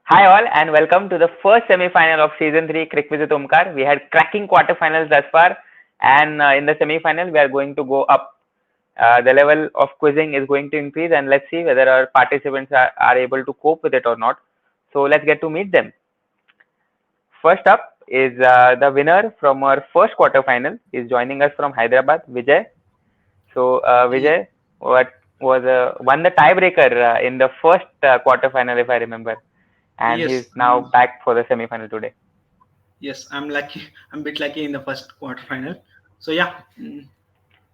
Hi all and welcome to the first semi-final of season 3 CricQuiz with Omkar. We had cracking quarterfinals thus far, and in the semi-final we are going to go up. The level of quizzing is going to increase, and let's see whether our participants are able to cope with it or not. So let's get to meet them. First up is the winner from our first quarterfinal. Is joining us from Hyderabad, Vijay. So Vijay, what was won the tiebreaker in the first quarterfinal, if I remember, and he's Yes, now back for the semi-final today. yes, I'm lucky. I'm a bit lucky in the first quarterfinal. So yeah,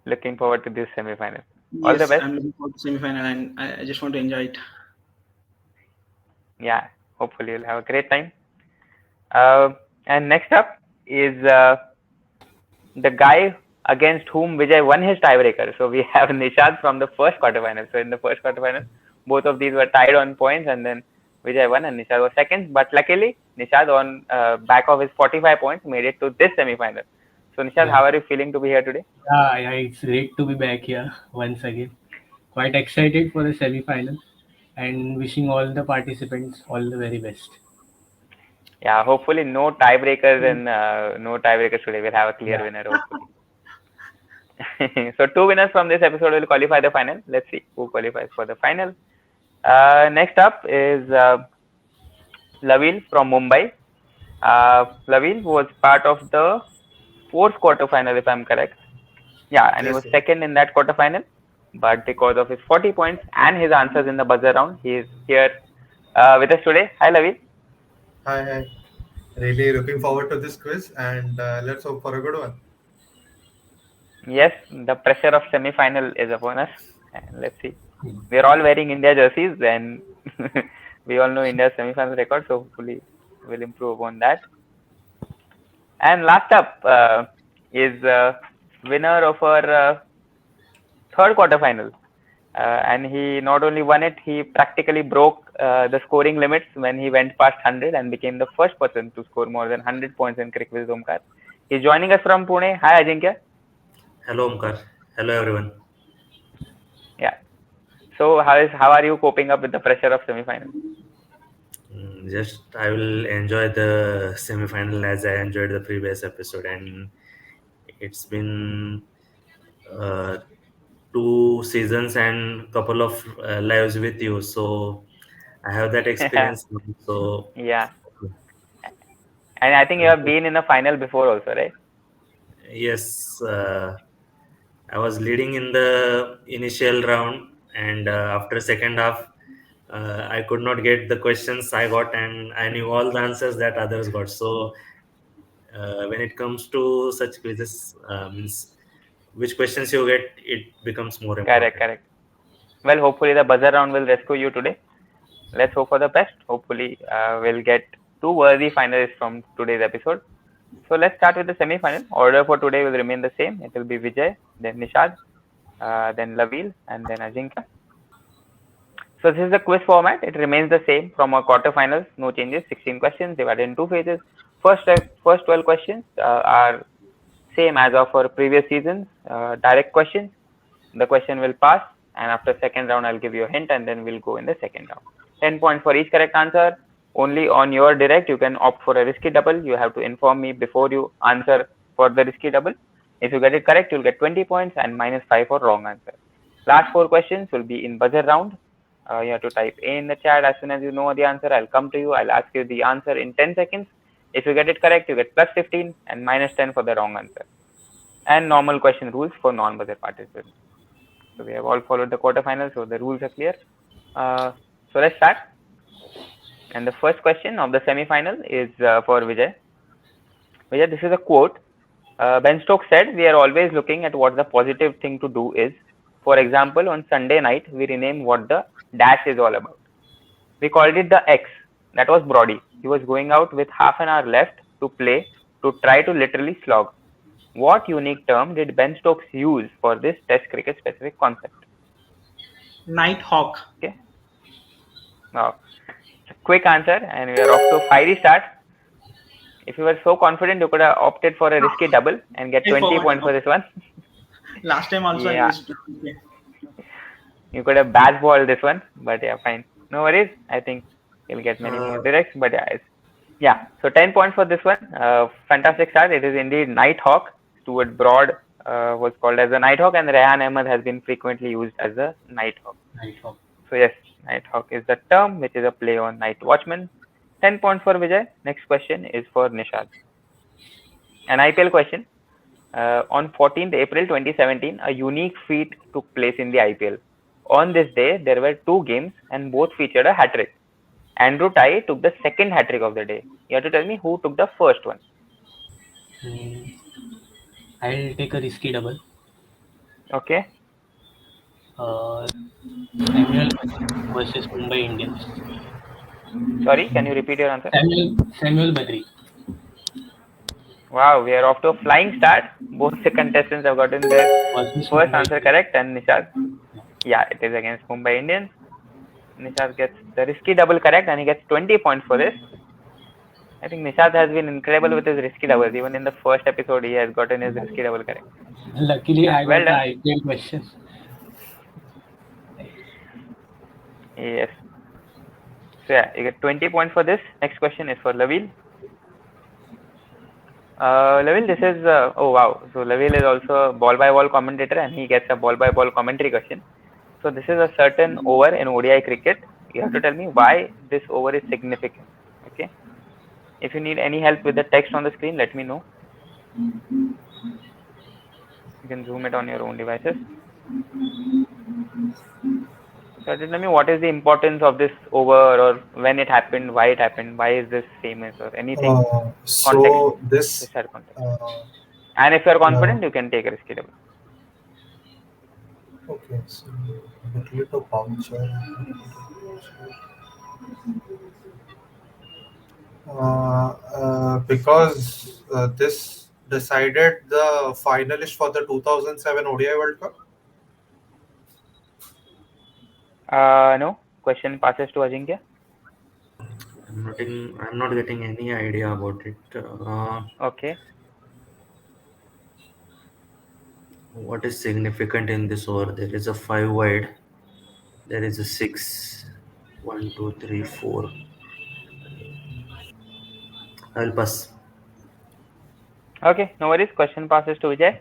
Looking forward to this semi-final. All the yes, best. I'm looking forward to semi-final, and I just want to enjoy it. Yeah, hopefully you'll have a great time. And next up is the guy against whom Vijay won his tiebreaker. So we have Nishad from the first quarterfinal. So in the first quarterfinal, both of these were tied on points, and then Vijay won and Nishad was second. But luckily, Nishad on back of his 45 points made it to this semi-final. So Nishad, Yeah, how are you feeling to be here today? yeah, it's great to be back here once again. Quite excited for the semi-final and wishing all the participants all the very best. Yeah, hopefully no tiebreakers and no tiebreakers today. We'll have a clear Yeah, winner, hopefully. So two winners from this episode will qualify the final. Let's see who qualifies for the final. Next up is Lavil from Mumbai. Lavil was part of the fourth quarterfinal, if I'm correct. Yeah, and he was Yes, yes. second in that quarterfinal. But because of his 40 points and his answers in the buzzer round, he is here with us today. Hi, Lavil. Hi, hi. Really looking forward to this quiz, and let's hope for a good one. Yes, the pressure of semi-final is upon us. And let's see. We are all wearing India jerseys, and we all know India's semi-final record, so hopefully we'll improve on that. And last up is winner of our third quarterfinal. And he not only won it, he practically broke the scoring limits when he went past 100 and became the first person to score more than 100 points in CricQuiz Omkar. He's joining us from Pune. Hi, Ajinkya. Hello, Omkar. Hello, everyone. Yeah. So how are you coping up with the pressure of semi-final? Just I will enjoy the semi-final as I enjoyed the previous episode, and it's been uh, 2 seasons and couple of lives with you, so I have that experience. So Yeah. And I think you have been in a final before also, right? yes, I was leading in the initial round, and after second half, I could not get the questions I got, and I knew all the answers that others got. So when it comes to such quizzes, means which questions you get, it becomes more Correct, important. correct. Well, hopefully the buzzer round will rescue you today. Let's hope for the best. Hopefully, we'll get two worthy finalists from today's episode. So let's start with the semi-final. Order for today will remain the same. It will be Vijay, then Nishad, then Lavil, and then Ajinkya. So this is the quiz format. It remains the same from our quarterfinals. No changes. 16 questions divided in two phases. First 12 questions are same as of our previous seasons. Direct questions. The question will pass, and after second round, I'll give you a hint, and then we'll go in the second round. 10 points for each correct answer. Only on your direct, you can opt for a risky double. You have to inform me before you answer for the risky double. If you get it correct, you'll get 20 points and -5 for wrong answer. Last four questions will be in buzzer round. You have to type A in the chat as soon as you know the answer. I'll come to you. I'll ask you the answer in 10 seconds. If you get it correct, you get +15 and -10 for the wrong answer. And normal question rules for non-buzzer participants. So we have all followed the quarterfinals, so the rules are clear. So let's start. And the first question of the semi-final is for Vijay. Vijay, this is a quote. Ben Stokes said, "We are always looking at what the positive thing to do is. For example, on Sunday night, we renamed what the dash is all about. We called it the X. That was Brody. He was going out with half an hour left to play to try to literally slog. What unique term did Ben Stokes use for this Test cricket specific concept?" Nighthawk. Okay. Now, quick answer, and we are off to a fiery start. If you were so confident, you could have opted for a risky double and get I 20 forgot. points for this one. Last time also I Yeah, used to. Okay. you could have baseballed this one, but yeah, fine. No worries. I think He'll get many more directs, but yeah. So 10 points for this one. Fantastic start. It is indeed Nighthawk. Stuart Broad was called as a Nighthawk, and Rehan Ahmed has been frequently used as a Nighthawk. Nighthawk. So yes, Nighthawk is the term, which is a play on Night Watchman. 10 points for Vijay. Next question is for Nishad. An IPL question. On 14th April 2017, a unique feat took place in the IPL. On this day, there were two games and both featured a hat trick. Andrew Tye took the second hat trick of the day. You have to tell me who took the first one. I'll take a risky double. Okay. Samuel versus Mumbai Indians. Sorry, can you repeat your answer? Samuel Badri. Wow, we are off to a flying start. Both the contestants have gotten their first answer correct, and Nishad. Yeah, it is against Mumbai Indians. Nishad gets the risky double correct, and he gets 20 points for this. I think Nishad has been incredible with his risky doubles. Even in the first episode, he has gotten his risky double correct. Luckily, I Well got done. the IPL question. Yes. So yeah, you get 20 points for this. Next question is for Lavil. Lavil, this is oh wow. So Lavil is also a ball by ball commentator, and he gets a ball by ball commentary question. So this is a certain over in ODI cricket. You have to tell me why this over is significant. Okay. If you need any help with the text on the screen, let me know. You can zoom it on your own devices. So tell me what is the importance of this over, or when it happened, why it happened, why is this famous, or anything. So this Just add context. And if you are confident, you can take a risky double. okay, so little voucher. Because this decided the finalist for the 2007 ODI World Cup. No. Question passes to Ajinkya. I'm not getting any idea about it. Okay. What is significant in this over? There is a 5 wide. There is a 6. 1, 2, 3, 4. I'll pass. Okay, no worries. Question passes to Vijay.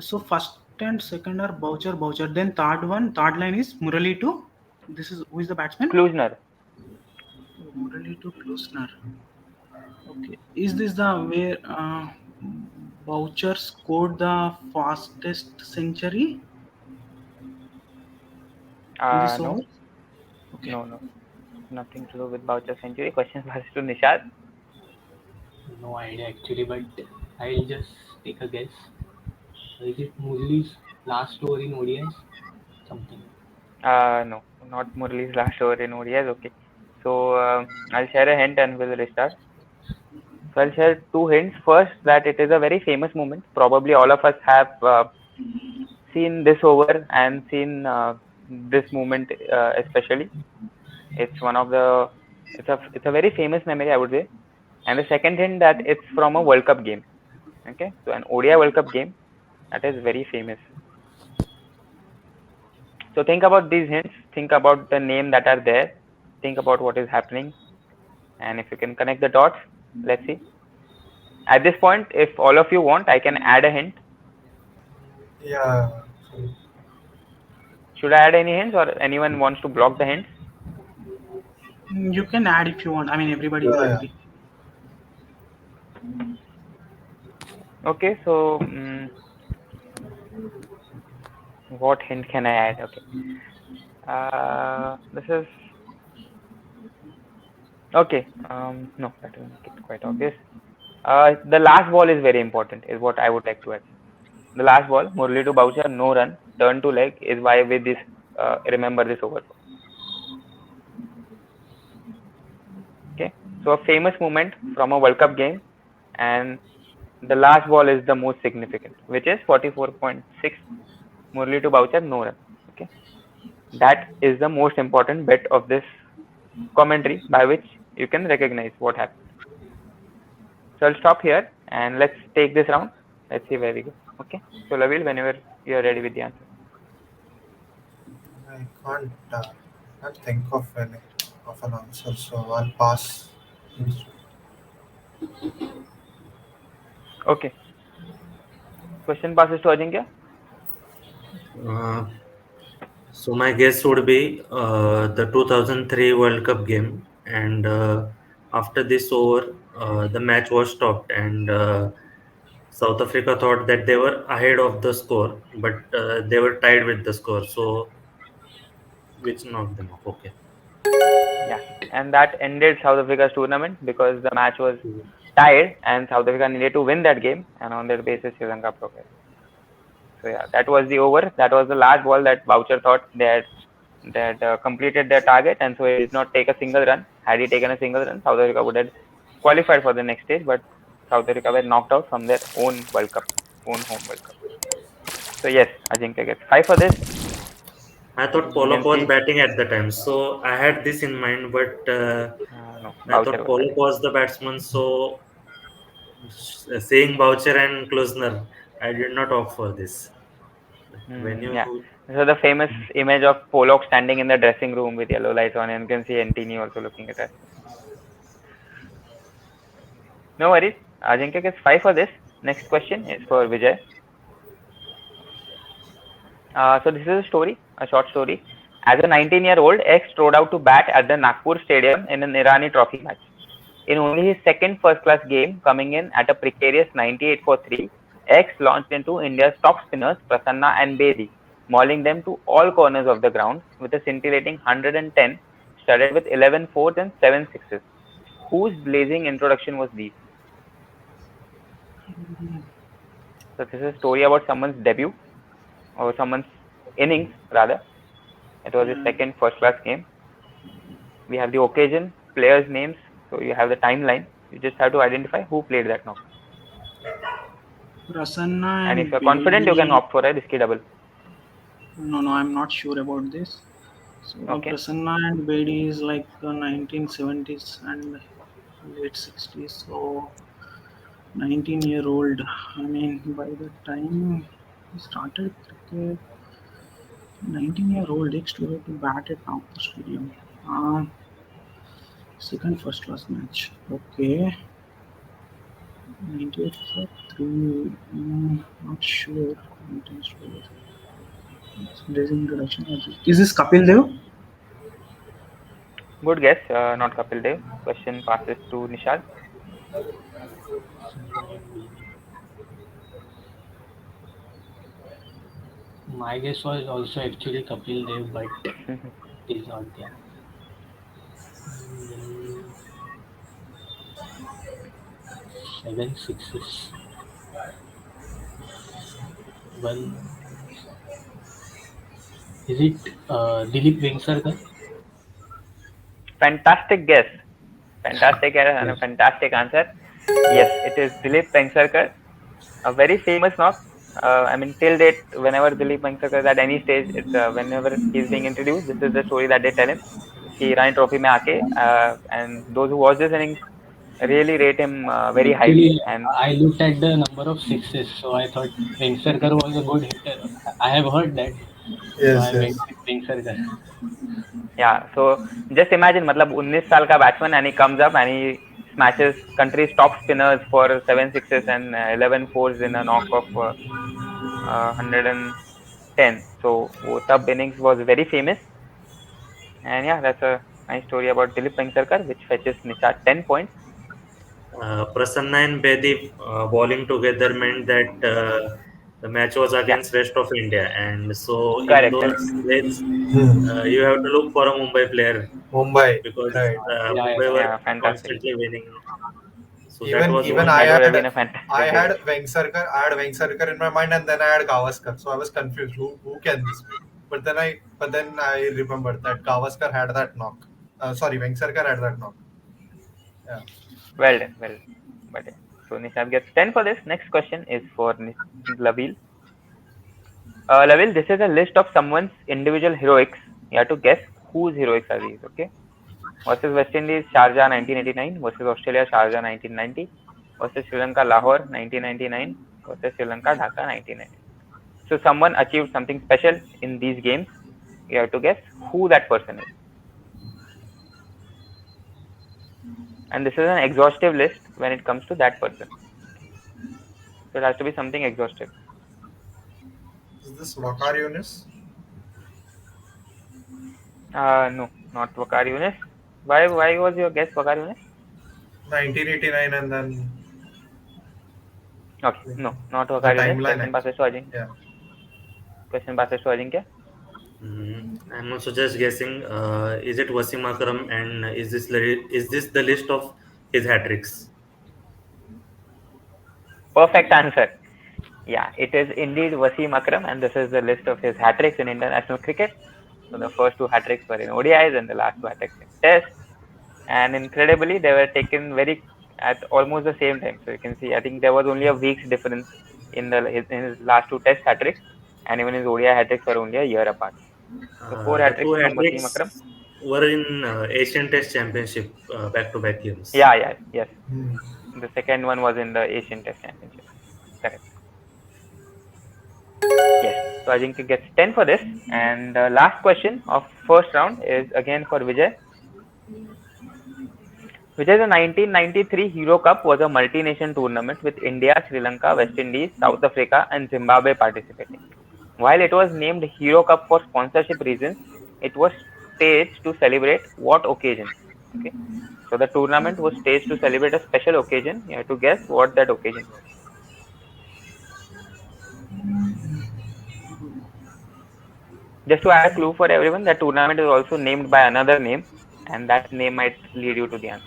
So first and second are Boucher. Then third line is Murali to. This is who is the batsman? Klusner. Murali to Klusner. Okay, is this the where Boucher scored the fastest century in this No. over? Okay. No. Nothing to do with Boucher century. Question passes to Nishad. No idea actually, but I'll just take a guess. Is it Murli's last over in ODIs? Something. No, not Murali's last over in ODIs. Okay. So I'll share a hint and we'll restart. So I'll share two hints. First, that it is a very famous moment. Probably all of us have seen this over and seen this moment especially. It's one of the. It's a very famous memory, I would say. And the second hint, that it's from a World Cup game. Okay, so an ODI World Cup game that is very famous. So think about these hints. Think about the name that are there. Think about what is happening, and if you can connect the dots, let's see. At this point, if all of you want, I can add a hint. Yeah. Should I add any hints, or anyone wants to block the hints? You can add if you want. I mean, everybody will agree. Okay, so what hint can I add? Okay, this is okay. No, that will make it quite obvious. The last ball is very important, is what I would like to add. The last ball, Murali to Boucher, no run, turn to leg, is why we this remember this over. Okay, so a famous moment from a World Cup game, and the last ball is the most significant, which is 44.6. Murali to Boucher, no run. Okay, that is the most important bit of this commentary, by which you can recognize what happened. So I'll stop here and let's take this round. Let's see where we go. Okay. So Lavil, whenever you are ready with the answer. I can't I can't think of any of an answer, so I'll pass. Okay. Question passes to Ajinkya. Uh, so my guess would be the 2003 World Cup game, and after this over, the match was stopped, and South Africa thought that they were ahead of the score, but they were tied with the score. So which knocked them off? Okay. Yeah. And that ended South Africa's tournament because the match was tied and South Africa needed to win that game, and on that basis Sri Lanka progressed. So yeah, that was the over. That was the last ball that Boucher thought they had completed their target, and so he did not take a single run. Had he taken a single run, South Africa would have qualified for the next stage, but South Africa were knocked out from their own World Cup, own home World Cup. So yes, Ajinkya gets 5 for this. I thought You Pollock can was see, batting at the time, so I had this in mind, but no, I Boucher thought was Pollock batting. was the batsman. So saying Boucher and Klosner, I did not opt for this. But when Yeah. you So the famous image of Pollock standing in the dressing room with yellow lights on, and you can see Antini also looking at us. No worries. Ajinkya gets 5 for this. Next question is for Vijay. So this is a story, a short story. As a 19-year-old, X strode out to bat at the Nagpur Stadium in an Irani Trophy match. In only his second first-class game, coming in at a precarious 98 for 3, X launched into India's top spinners Prasanna and Bedi, mauling them to all corners of the ground with a scintillating 110, studded with 11 fours and 7 sixes. Whose blazing introduction was these? So this is a story about someone's debut or someone's innings rather. It was his second first-class game. We have the occasion, players' names, so you have the timeline. You just have to identify who played that knock. Prasanna And if and you're confident, you can Bedi. opt for a risky double. No, I'm not sure about this. So Okay. Prasanna and Bedi is like 1970s and late 60s. So 19-year-old. I mean, by the time he started cricket, 19-year-old extra to bat at Nagpur Stadium. Second first class match. Okay. 98 for 3. Not sure. 19 story. There's introduction. Is this Kapil Dev? Good guess. Not Kapil Dev. Question passes to Nishad. My guess was also actually Kapil Dev, but he's not there. 7 sixes. One. Is it Dilip Vengsarkar? Fantastic guess. Fantastic guess and a Yes. fantastic answer. Yes, it is Dilip Vengsarkar, a very famous knock. I mean, till date, whenever Dilip Vengsarkar is at any stage, whenever he's being introduced, this is the story that they tell him. कि ईरानी trophy में आके and those who watch this inning really rate him very highly. Actually, And I looked at the number of sixes, so I thought Vengsarkar was a good hitter. I have heard that, so Yes, I went yes. with Vengsarkar. yeah, so just imagine, मतलब 19 साल का batsman and he comes up and he smashes country's top spinners for 7 sixes and 11 fours in a knock of 110. So वो तब innings was very famous. And yeah, that's a nice story about Dilip Vengsarkar, which fetches Nishad 10 points. Prasanna and Bedi bowling together meant that the match was Yeah, against rest of India, and so in correct, those correct. days Hmm. you have to look for a Mumbai player Mumbai, because right. Yeah, Mumbai yeah. were Yeah, fantastic. constantly winning. So that Even was even one. That would have been a I fantastic had game. Vengsarkar in my mind, and then I had Gavaskar, so I was confused. Who can this be? But then I remembered that Gavaskar had that knock. Sorry, Vengsarkar had that knock. Yeah. Well done, well done. But yeah. So Nishad gets 10 for this. Next question is for Lavil. Lavil, this is a list of someone's individual heroics. You have to guess whose heroics are these, okay? Versus West Indies, Sharjah 1989. Versus Australia, Sharjah 1990. Versus Sri Lanka, Lahore 1999. Versus Sri Lanka, Dhaka 1990. So someone achieved something special in these games. You have to guess who that person is. And this is an exhaustive list when it comes to that person. So it has to be something exhaustive. Is this Wakar Yunus? No, not Wakar Yunus. Why was your guess Wakar Yunus? 1989, and then Okay, no, not the Wakar Yunus. timeline actually. Yeah. Question passes to Ajinkya. I'm also just guessing. Is it Wasim Akram? And is this the list of his hat tricks? Perfect answer. Yeah, it is indeed Wasim Akram, and this is the list of his hat tricks in international cricket. So the first two hat tricks were in ODIs, and the last two hat tricks in Test. And incredibly, they were taken very at almost the same time. So you can see, I think there was only a week's difference in his last two Test hat tricks, and even his ODI hat tricks were only a year apart. So four hat The two tricks hat from Wasim Akram. tricks were in Asian Test Championship back-to-back games. Yeah, yes. Hmm. The second one was in the Asian Test Championship. Correct. Yes. So Ajinkya gets 10 for this. And the last question of first round is again for Vijay. Vijay, the 1993 Hero Cup was a multi-nation tournament with India, Sri Lanka, West Indies, South Africa, and Zimbabwe participating. While it was named Hero Cup for sponsorship reasons, it was staged to celebrate what occasion? Okay. So the tournament was staged to celebrate a special occasion. You have to guess what that occasion was. Just to add a clue for everyone, the tournament is also named by another name, and that name might lead you to the answer,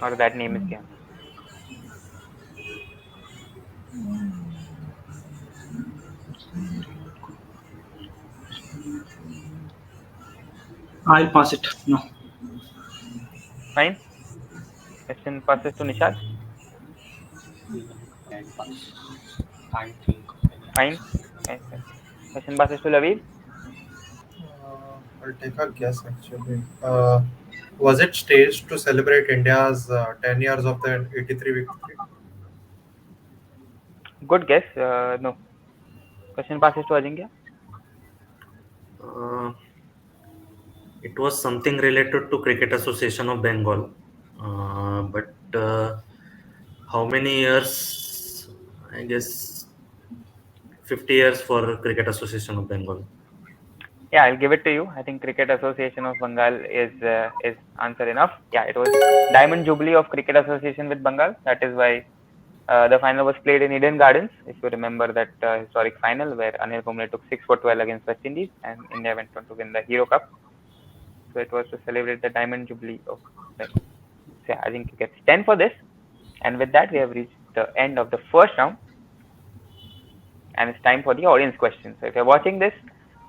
or that name is the answer. I'll pass it. No. Fine. Question passes to Nishad. Even I pass. Can't think of any Fine. answer. Fine. Question passes to Lavil. I'll take a guess actually. Was it staged to celebrate India's 10 years of the 83 victory? Good guess. No. Question passes to Ajinkya. Uh, it was something related to Cricket Association of Bengal. But how many years? I guess 50 years for Cricket Association of Bengal. Yeah, I'll give it to you. I think Cricket Association of Bengal is answer enough. Yeah, it was Diamond Jubilee of Cricket Association with Bengal. That is why the final was played in Eden Gardens. If you remember that historic final where Anil Kumble took 6 for 12 against West Indies and India went on to win the Hero Cup. So it was to celebrate the Diamond Jubilee of Bengal. So yeah, I think he gets 10 for this. And with that, we have reached the end of the first round. And it's time for the audience questions. So if you're watching this,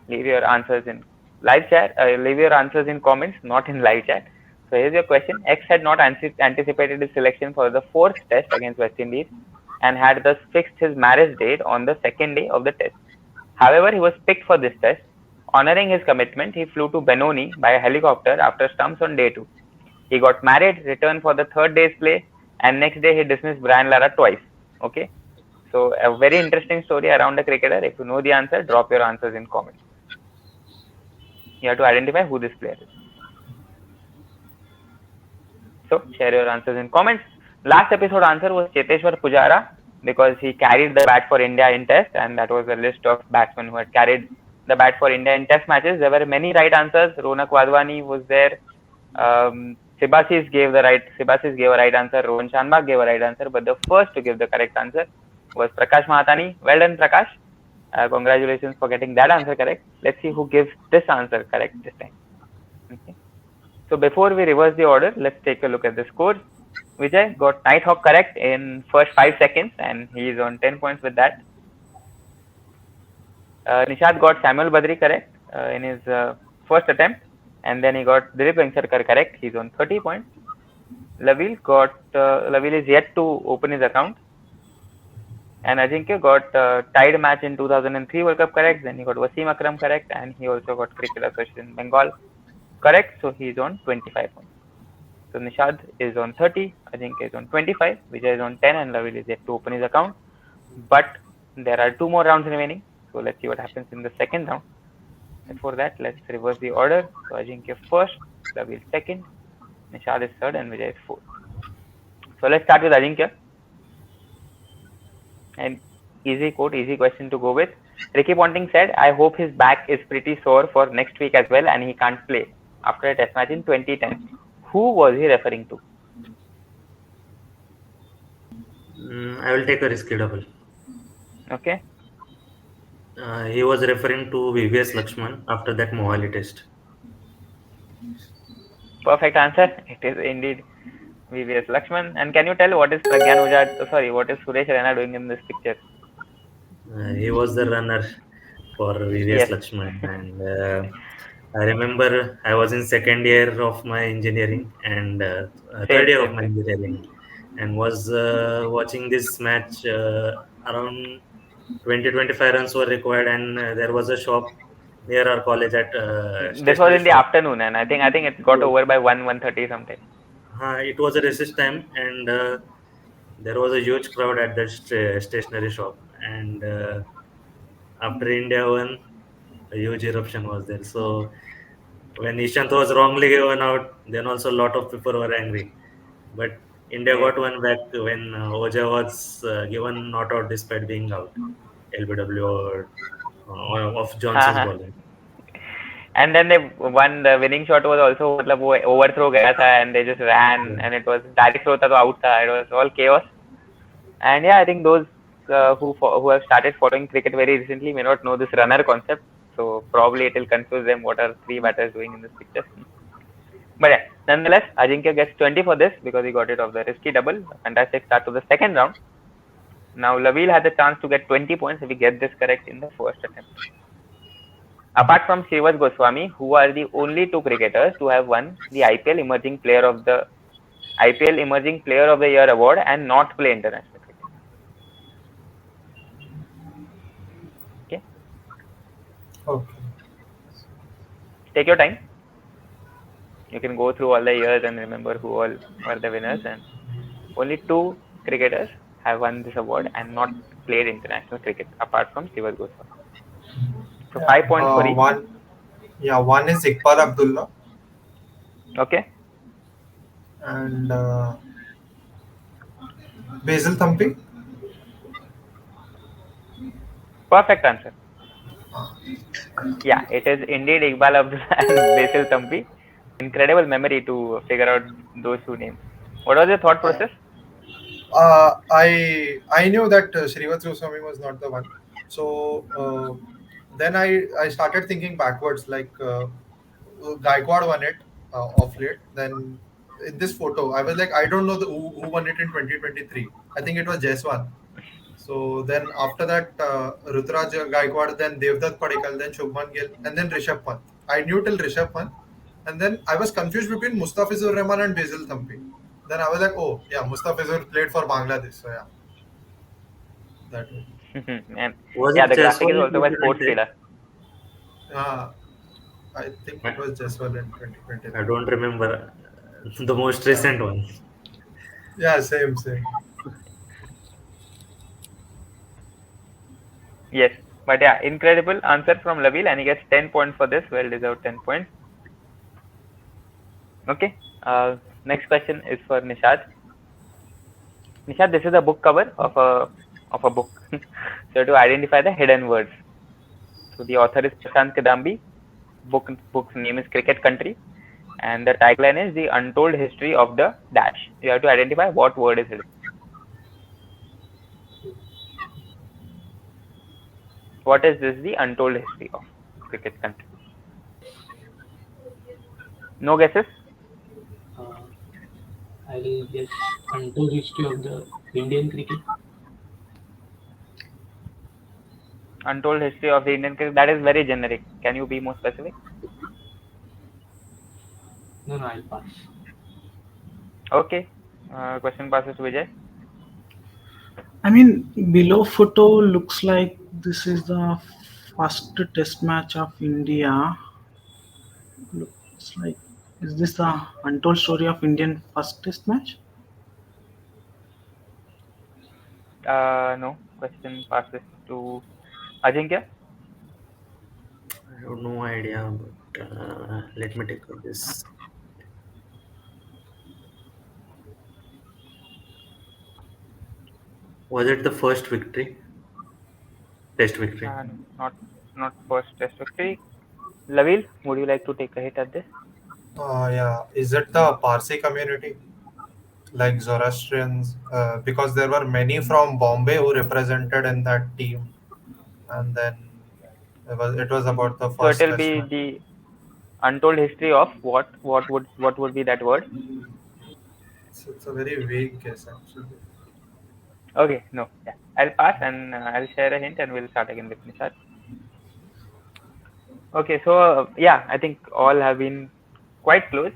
leave your answers in live chat. Leave your answers in comments, not in live chat. So here's your question. X had not anticipated his selection for the fourth test against West Indies and had thus fixed his marriage date on the second day of the test. However, he was picked for this test. Honoring his commitment, he flew to Benoni by a helicopter after stumps on day 2. He got married, returned for the third day's play, and next day he dismissed Brian Lara twice. Okay. So a very interesting story around a cricketer. If you know the answer, drop your answers in comments. You have to identify who this player is. So share your answers in comments. Last episode answer was Cheteshwar Pujara because he carried the bat for India in Test, and that was a list of batsmen who had carried the bat for India in Test matches. There were many right answers. Ronak Wadhwani was there. Sibasis gave a right answer. Rohan Shanbhag gave a right answer, but the first to give the correct answer was Prakash Mahatani. Well done, Prakash. Congratulations for getting that answer correct. Let's see who gives this answer correct this time. Okay. So before we reverse the order, let's take a look at the scores. Vijay got Nighthawk correct in first 5 seconds, and he is on 10 points with that. Nishad got Samuel Badri correct in his first attempt, and then he got Dilip Vengsarkar correct. He's on 30 points. Lavil is yet to open his account. And Ajinkya got tied match in 2003 World Cup correct. Then he got Wasim Akram correct, and he also got Cricket Association Bengal correct. So he's on 25 points. So Nishad is on 30, Ajinkya is on 25, Vijay is on 10, and Lavil is yet to open his account. But there are 2 more rounds remaining. So let's see what happens in the second round. Before that, let's reverse the order. So Ajinkya first, Lavil second, Nishad is third and Vijay is fourth. So let's start with Ajinkya. And easy quote, easy question to go with. Ricky Ponting said, I hope his back is pretty sore for next week as well and he can't play after a test match in 2010. Who was he referring to? I will take a risky double. Okay. He was referring to VVS Lakshman after that Mohali test. Perfect answer. It is indeed VVS Lakshman. And can you tell what is Pragyan Ojha, sorry, what is Suresh Raina doing in this picture? He was the runner for VVS Yes. Lakshman, and I remember I was in second year of my engineering and third Same, year of same, my same. engineering, and was watching this match. Around 20-25 runs were required, and there was a shop near our college at This was stationery in the shop. afternoon, and I think it got Yes. over by 1:30 something. It was a recess time, and there was a huge crowd at that stationery shop, and after India won, a huge eruption was there. So when Ishant was wrongly given out, then also a lot of people were angry. But India Yes. got one back when Oja was given not out despite being out. LBW or, of Johnson's हाँ. bowling. And then they won. The winning shot was also मतलब वो overthrow गया था and they just ran Yeah. and it was direct throw था तो out था. It was all chaos. And yeah, I think those who have started following cricket very recently may not know this runner concept. So probably it will confuse them what are three batters doing in this picture. But yeah, nonetheless, Ajinkya gets 20 for this because he got it off the risky double. A fantastic start to the second round. Now Lavil has a chance to get 20 points if he gets this correct in the first attempt. Apart from Shrivas Goswami, who are the only two cricketers to have won the IPL Emerging Player of the Year award and not play international cricket. Okay, Okay. take your time. You can go through all the years and remember who all were the winners. And only two cricketers have won this award and not played international cricket apart from Shrivas Goswami. So Yeah. 5 points for each. One is Iqbal Abdullah, Okay, and Basil Thampi. perfect answer. Yeah, it is indeed Iqbal Abdullah and Basil Thampi. Incredible memory to figure out those two names. What was your thought Uh, process? I knew that Shrivas Goswami was not the one. So then I started thinking backwards. Like Gaikwad won it off late. Then in this photo, I was like, I don't know who won it in 2023. I think it was Jaiswal. So then after that, Rutraj Gaikwad, then Devdutt Padikkal, then Shubman Gill, and then Rishabh Pant. I knew till Rishabh Pant, and then I was confused between Mustafizur Rahman and Basil Thampi. Then I was like, oh yeah, Mustafizur played for Bangladesh, so yeah, that way. And Was yeah, it the graphic is Jaiswal in also by Sports 2020? Killer. Uh, I think it I, was Jaiswal in I 2023. don't remember the most Yeah, recent one. yeah, same. Yes, but yeah, incredible answer from Lavil, and he gets 10 points for this. Well deserved 10 points. Okay. Next question is for Nishad. Nishad, this is a book cover of a book. So to identify the hidden words. So the author is Prashant Kadambi. Book's name is Cricket Country, and the tagline is the untold history of the dash. You have to identify what word is hidden. What is this? The untold history of Cricket Country. No guesses. Uh, I'll guess untold history of the Indian cricket. Untold history of the Indian cricket. That is very generic. Can you be more specific? No, I'll pass. Okay. Question passes to Vijay. I mean, below photo looks like this is the first test match of India. Looks like, is this the untold story of Indian first test match? No. Question passes to Ajinkya. I have no idea, but let me take this. Was it the first victory? Test victory? No, not first test victory. Lavil, would you like to take a hit at this? Yeah, is it the Parsi community, like Zoroastrians? Because there were many from Bombay who represented in that team, and then it was about the So it first will test be match. the untold history of what would be that word? It's a very vague guess actually. Okay, no, yeah, I'll pass and I'll share a hint and we'll start again with Nishad. Okay, so yeah, I think all have been quite close.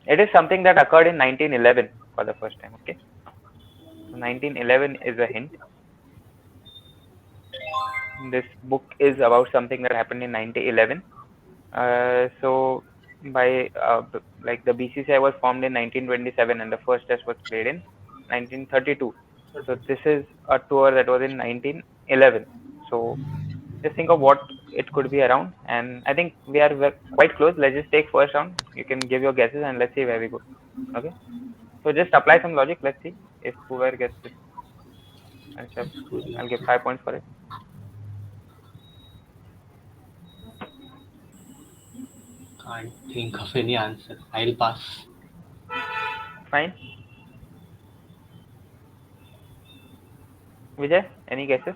It is something that occurred in 1911 for the first time. Okay, so 1911 is a hint. This book is about something that happened in 1911. So by like the BCCI was formed in 1927 and the first test was played in 1932. So this is a tour that was in 1911. So just think of what it could be around, and I think we are quite close. Let's just take first round. You can give your guesses and let's see where we go. Okay. So just apply some logic. Let's see if whoever gets this. I'll, Sorry, I'll give 5 points for it. can't think of any answer. I'll pass. Fine. Vijay, any guesses?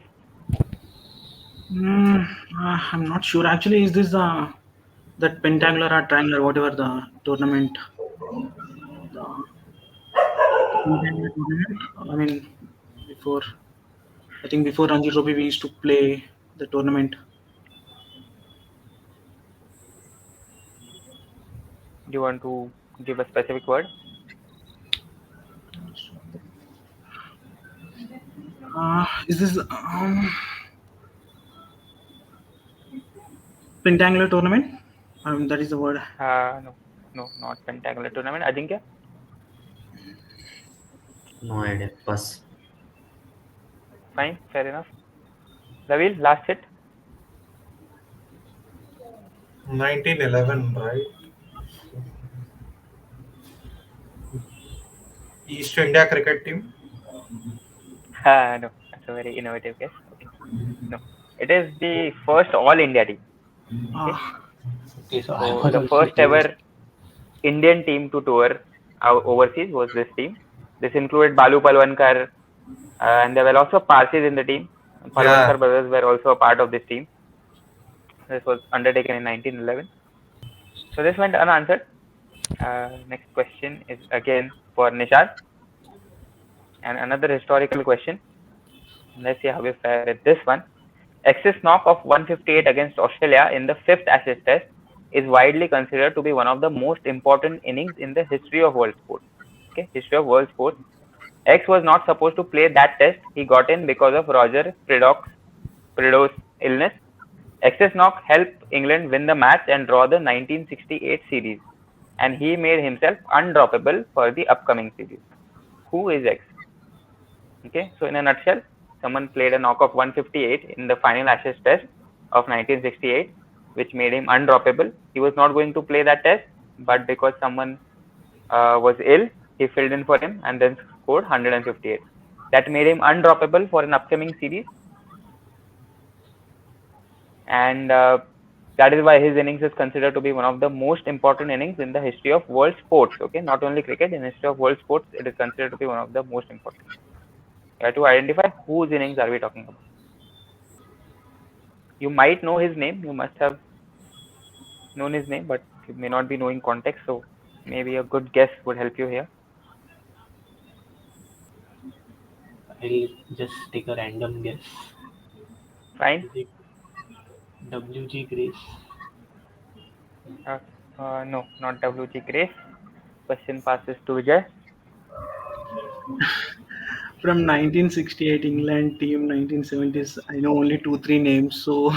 I'm not sure. Actually, is this that pentacular or triangular, whatever the tournament, the pentacular tournament? I mean, before I think before Ranji Trophy, we used to play the tournament. Do you want to give a specific word? Is this pentacular tournament? That is the word. No, no, not pentacular tournament. Ajinkya, No idea. Pass. fine, fair enough. Lavil, last hit. 1911, right? East India cricket team. No, that's a very innovative guess. Okay, no, it is the first All India team. Okay, Uh, Okay, so I so was the also first close. ever Indian team to tour overseas was this team. This included Balu Palwankar, and there were also Parsis in the team. Yeah, Palwankar brothers were also a part of this team. This was undertaken in 1911. So this went unanswered. Next question is again for Nishad, and another historical question. Let's see how we fare with this one. Excess knock of 158 against Australia in the fifth Ashes Test is widely considered to be one of the most important innings in the history of world sports. Okay, history of world sports. X was not supposed to play that test. He got in because of Roger Prideaux's illness. Excess knock helped England win the match and draw the 1968 series, and he made himself undroppable for the upcoming series. Who is X? Okay, so in a nutshell, someone played a knock of 158 in the final Ashes Test of 1968, which made him undroppable. He was not going to play that test, but because someone was ill, he filled in for him and then scored 158. That made him undroppable for an upcoming series, and that is why his innings is considered to be one of the most important innings in the history of world sports. Okay, not only cricket, in history of world sports, it is considered to be one of the most important. You have to identify whose innings are we talking about. You might know his name. You must have known his name, but you may not be knowing context. So maybe a good guess would help you here. I'll just take a random guess. Fine. Is it WG Grace? Uh, no, not WG Grace. Question passes to Vijay. from 1968 England team, 1970s. I know only two, three names, so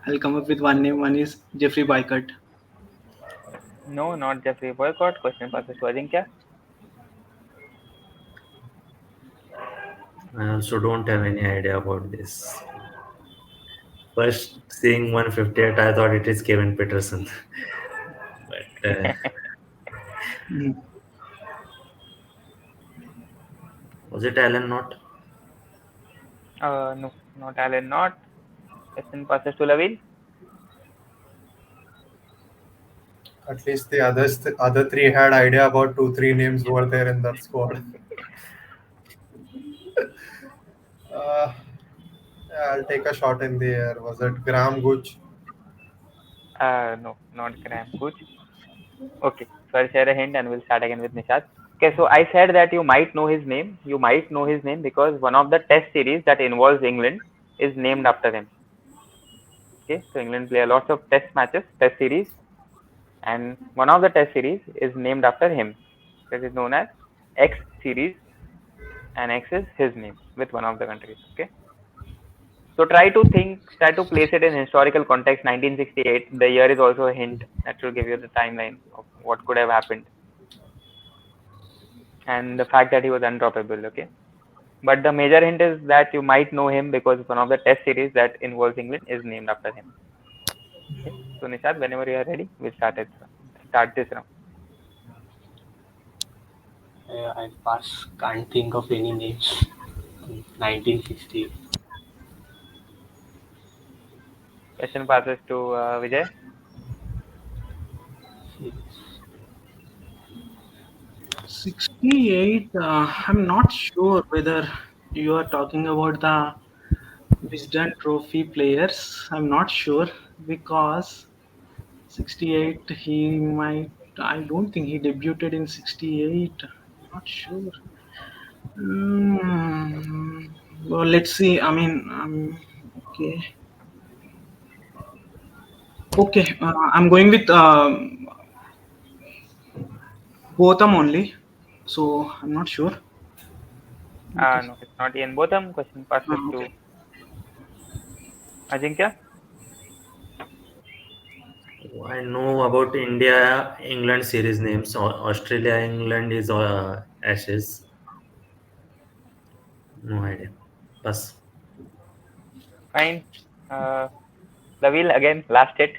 I'll come up with one name. One is Jeffrey Boycott. No, not Jeffrey Boycott. Question passes to Ajinkya. I also don't have any idea about this. First seeing 158, I thought it is Kevin Peterson. But Was it Alan Not? No, not Alan. Not. Question passes to Lavil. At least the other three had idea about 2 3 names who were there in that squad. uh, yeah, I'll take a shot in the air. Was it Graham Gooch? No, not Graham Gooch. Okay, so I'll share a hint and we'll start again with Nishad. Okay, so I said that you might know his name. You might know his name because one of the test series that involves England is named after him. Okay, so England play a lot of test matches, test series, and one of the test series is named after him. That is known as X series, and X is his name with one of the countries. Okay, so try to place it in historical context. 1968, the year is also a hint that should give you the timeline of what could have happened and the fact that he was undroppable. Okay, but the major hint is that you might know him because one of the test series that involves England is named after him. Okay, so Nishad, whenever you are ready, we start this round. I pass. Can't think of any names. 1960. Question passes to Vijay. 68. I'm not sure whether you are talking about the Wisden Trophy players. I'm not sure because 68 he might. I don't think he debuted in 68. Not sure. Well, let's see. I mean, okay. Okay, I'm going with Botham only. So I'm not sure. Okay. No, it's not Ian Botham. Question passes Okay. to Ajinkya. I know about India England series names. Australia England is Ashes. No idea. Pass. Fine. Uh, Lavil again, last hit.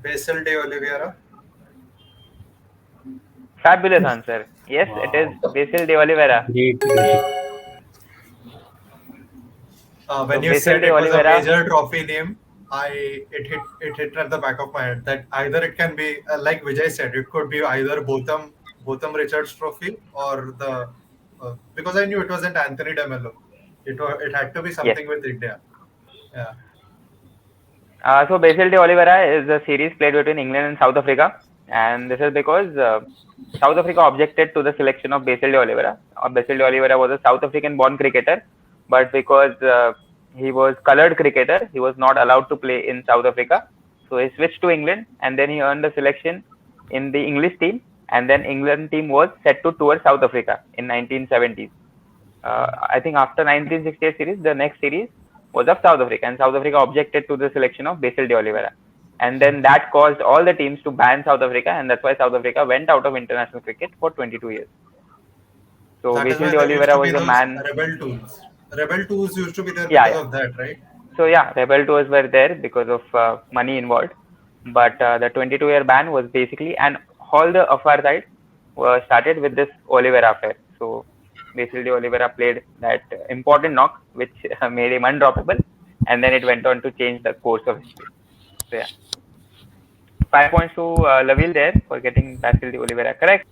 Basil de Oliveira. Fabulous answer. Yes, it is Wow. Basil de Oliveira. Great, great. So When you Basil said de it was a Oliveira, major trophy name, it hit at the back of my head that either it can be like Vijay said, it could be either Botham Richards Trophy or the because I knew it wasn't Anthony DeMello. It had to be yes. something with India. Yeah. So Basil de Oliveira is a series played between England and South Africa, and this is because South Africa objected to the selection of Basil de Oliveira. Basil de Oliveira was a South African-born cricketer, but because he was colored cricketer, he was not allowed to play in South Africa. So he switched to England, and then he earned a selection in the English team, and then England team was set to tour South Africa in 1970s. I think after 1968 series, the next series was of South Africa, and South Africa objected to the selection of Basil de Oliveira, and then that caused all the teams to ban South Africa, and that's why South Africa went out of international cricket for 22 years. So That is Basil why de there used Oliveira to be was the those man. rebel tools. Rebel tools used to be there Yeah, because yeah. of that, right? So yeah, rebel tours were there because of money involved, but the 22-year ban was basically, and all the affair side were started with this Oliveira affair. So Basil de Oliveira played that important knock, which made him undroppable, and then it went on to change the course of history. So yeah, 5 points to Laville there for getting Basil de Oliveira correct.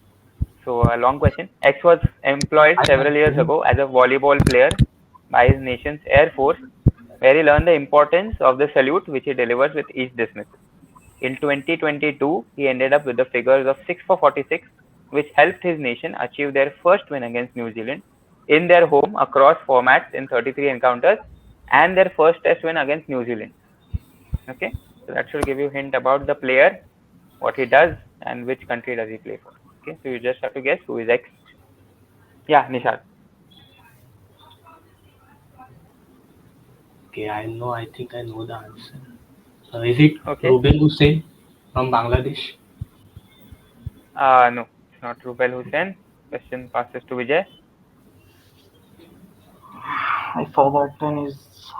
So a long question. X was employed I several years think ago as a volleyball player by his nation's Air Force, where he learned the importance of the salute which he delivers with each dismissal. In 2022, he ended up with the figures of 6 for 46, which helped his nation achieve their first win against New Zealand in their home across formats in 33 encounters, and their first test win against New Zealand. Okay, so that should give you a hint about the player, what he does, and which country does he play for. Okay, so you just have to guess who is X. Yeah, Nishad. okay. I know. I think I know the answer. Is it Okay. Ruben Hussein from Bangladesh? No, it's not Rubel Hussein. Question passes to Vijay. I forgotten his.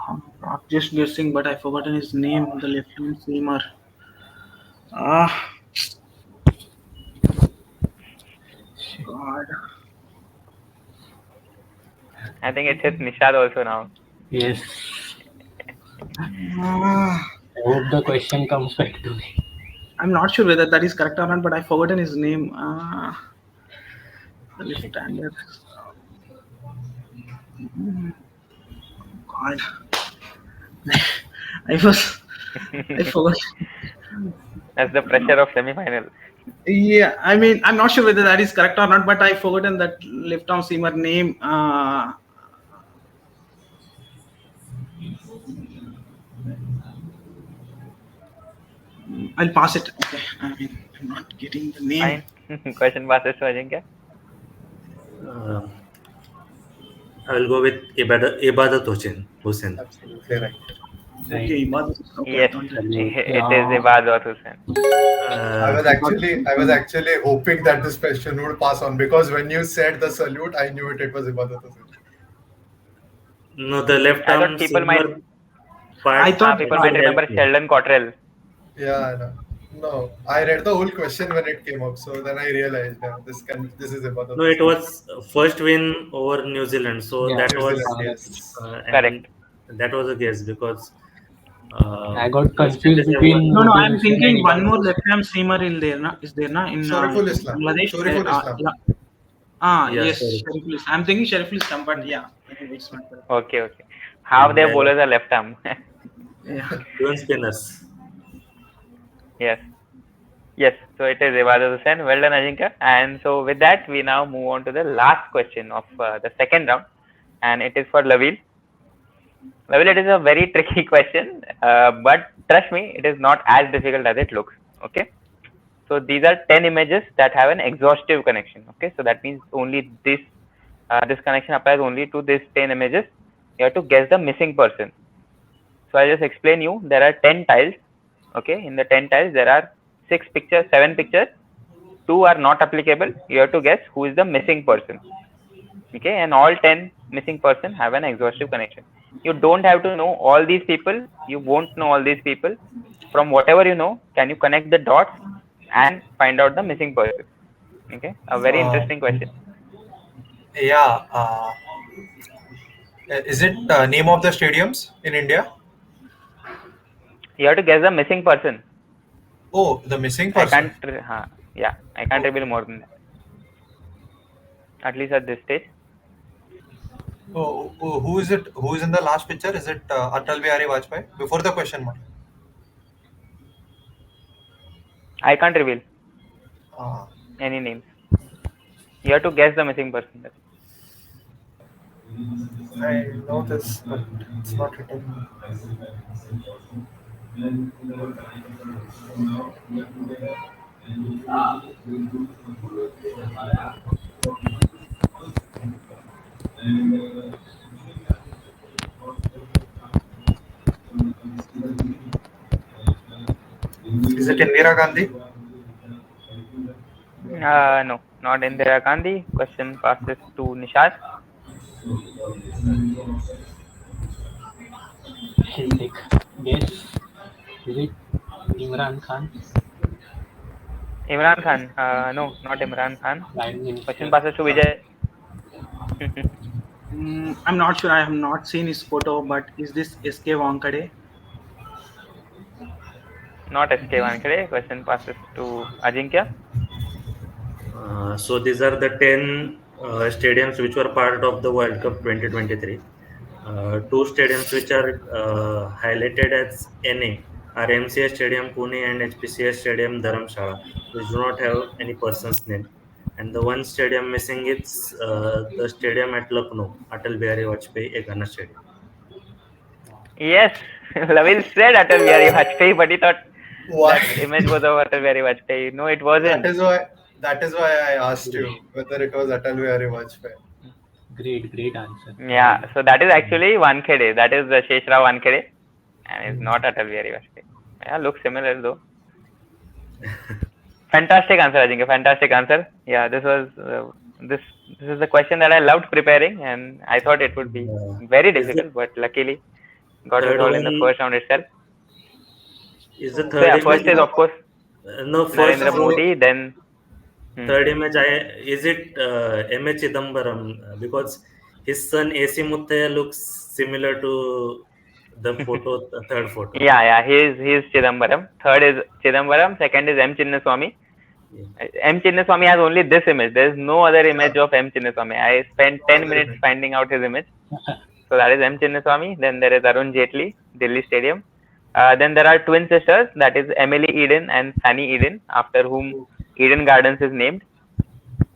I'm not just guessing, but I forgotten his name. The left-hand seamer. Ah, Shit. God. I think it hits Nishad also now. Yes. Ah, I hope the question comes back to me. I'm not sure whether that is correct or not, but I've forgotten his name. The left-hander. God, I was, I forgot. That's the pressure of semi-final. Yeah, I mean, I'm not sure whether that is correct or not, but I've forgotten that left arm seamer name. I'll pass it. Okay, I mean, I'm not getting the name. Fine. Question passes to Ajinkya. Uh, I will go with Ibadat Hussain. Absolutely right. Okay, Right. Ibad. Okay, I Yes, thought that. it is Ibad Hussain. Uh, I was actually hoping that this question would pass on because when you said the salute, I knew it was Ibadat Hussain. no, the left I arm thought seamer I part thought. people might actually remember helped me. Sheldon Cottrell. Yeah, I know. No, I read the whole question when it came up, so then I realized this is Ibadat No, it Hussain. was first win over New Zealand, so Yeah. that New was Zealand, Uh, yes. and Correct. that was a guess because I got West confused Indies have won. between No, no, Mobi I'm Hussain and thinking one more Ibadat left Hussain. arm seamer in there, na? Is there, na? In Shoriful Islam. Bangladesh? Shoriful Islam. Yeah, Yes, sorry. Shariful Islam. I'm thinking Shariful Islam, but yeah, anyway, it's not correct. Okay. Half And their bowlers are left arm. Yeah. even spinners. Yes. Yes. So it is Ibad Hussain. Well done, Ajinkya. And so with that, we now move on to the last question of the second round, and it is for Lavil. Lavil, it is a very tricky question, but trust me, it is not as difficult as it looks. Okay. So these are 10 images that have an exhaustive connection. Okay, so that means only this connection applies only to these 10 images. You have to guess the missing person. So I'll just explain you. There are 10 tiles. Okay, in the 10 tiles there are 7 pictures. 2 are not applicable. You have to guess who is the missing person. Okay, and all 10 missing person have an exhaustive connection. You don't have to know all these people. You won't know all these people. From whatever you know, can you connect the dots and find out the missing person? Okay, a very Uh, interesting question. yeah. Is it name of the stadiums in India? You have to guess the missing person. Oh, the missing I person. can't, yeah, I can't reveal Okay. more than that. At least at this stage. Who is it? Who is in the last picture? Is it Atal Bihari Vajpayee? Before the question mark. I can't reveal Uh, any names. You have to guess the missing person. I know this, but it's not written. Is it Indira Gandhi? No, not Indira Gandhi. Question passes to Nishad. I'll take guess. Is it Imran Khan, Imran Khan. No, not Imran Khan. Prime Question Minister? passes to Vijay. I'm not sure. I have not seen his photo, but is this SK Wankade? Not SK Wankhede. Question passes to Ajinkya. So these are the 10 stadiums which were part of the World Cup 2023. Two stadiums which are highlighted as NA are MCS Stadium Pune and HPCS Stadium Dharamshala, which do not have any person's name. And the one stadium missing is the stadium at Lucknow, Atal Bihari Vajpayee Ekana Stadium. Yes, Lavil said Atal Bihari Vajpayee, but he thought Why? that image was of Atal Bihari Vajpayee. No, it That wasn't. is why. That is why I asked Great, you whether it was Atal Bihari Vajpayee. great answer. Well Yeah, done. so that is actually Wankhede. That is Sheshrao Wankhede, and is not Atal Bihari Vajpayee. Yeah, looks similar though. Fantastic answer, Ajinkya. Fantastic answer. Yeah, this this is the question that I loved preparing, and I thought it would be very Is the difficult, but luckily got third resolved in the one first round itself. is the So third yeah, Which first image? is of one? course No, first Narendra So Modi, then third image. Is it M.H. Chidambaram? Because his son AC Muthaya looks similar to the photo, the third photo. Yeah. He's Chidambaram. Third is Chidambaram. Second is M. Chinnaswamy. Yeah. M. Chinnaswamy has only this image. There is no other image Yeah. of M. Chinnaswamy. I spent No 10 other minutes image. finding out his image. So that is M. Chinnaswamy. Then there is Arun Jaitley, Delhi Stadium. Then there are twin sisters, that is Emily Eden and Sunny Eden, after whom Eden Gardens is named.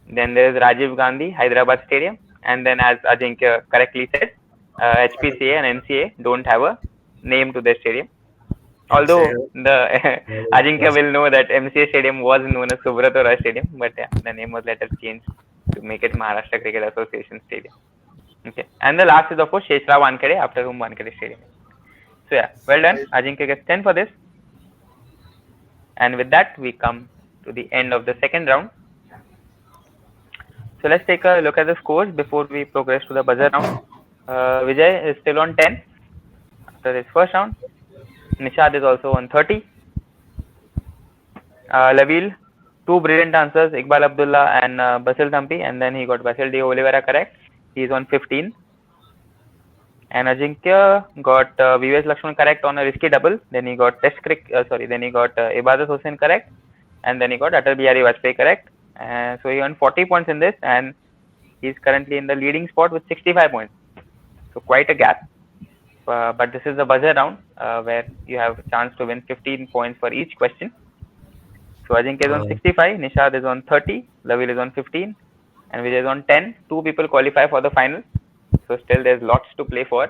Then there is Rajiv Gandhi, Hyderabad Stadium. And then, as Ajinkya correctly said, HPCA and NCA don't have a name to their stadium. MCI Although the Ajinkya was will know that MCA Stadium was known as Subrata Roy Stadium, but yeah, the name was later changed to make it Maharashtra Cricket Association Stadium. Okay, and the last is of course Sheshra Wankhede, after whom Wankhede Stadium is. So yeah, well done. Ajinkya gets 10 for this. And with that, we come to the end of the second round. So let's take a look at the scores before we progress to the buzzer round. Vijay is still on 10 after his first round. Nishad is also on 30. Lavil, two brilliant answers, Iqbal Abdullah and Basil Thampi, and then he got Basil de Oliveira correct. He is on 15. And Ajinkya got VVS Lakshman correct on a risky double. Then he got Then he got Ibadat Hussain correct, and then he got Atal Bihari Vajpayee correct. So he earned 40 points in this, and he's currently in the leading spot with 65 points. So quite a gap. But this is the buzzer round where you have a chance to win 15 points for each question. So Ajinkya is on 65, Nishad is on 30, Lavil is on 15, and Vijay is on 10. Two people qualify for the final. So still there's lots to play for.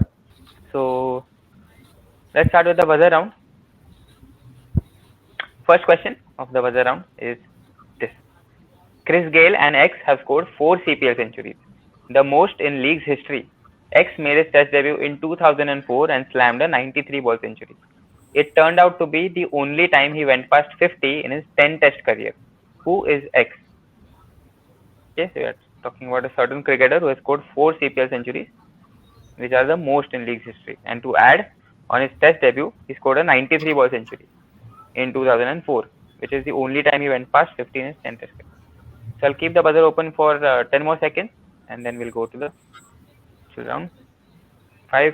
So let's start with the buzzer round. First question of the buzzer round is this. Chris Gayle and X have scored 4 CPL centuries, the most in league's history. X made his test debut in 2004 and slammed a 93-ball century. It turned out to be the only time he went past 50 in his 10 test career. Who is X? Okay, so we are talking about a certain cricketer who has scored 4 CPL centuries, which are the most in league's history. And to add, on his test debut, he scored a 93-ball century in 2004, which is the only time he went past 50 in his 10 test career. So I'll keep the buzzer open for 10 more seconds, and then we'll go to the round. 5.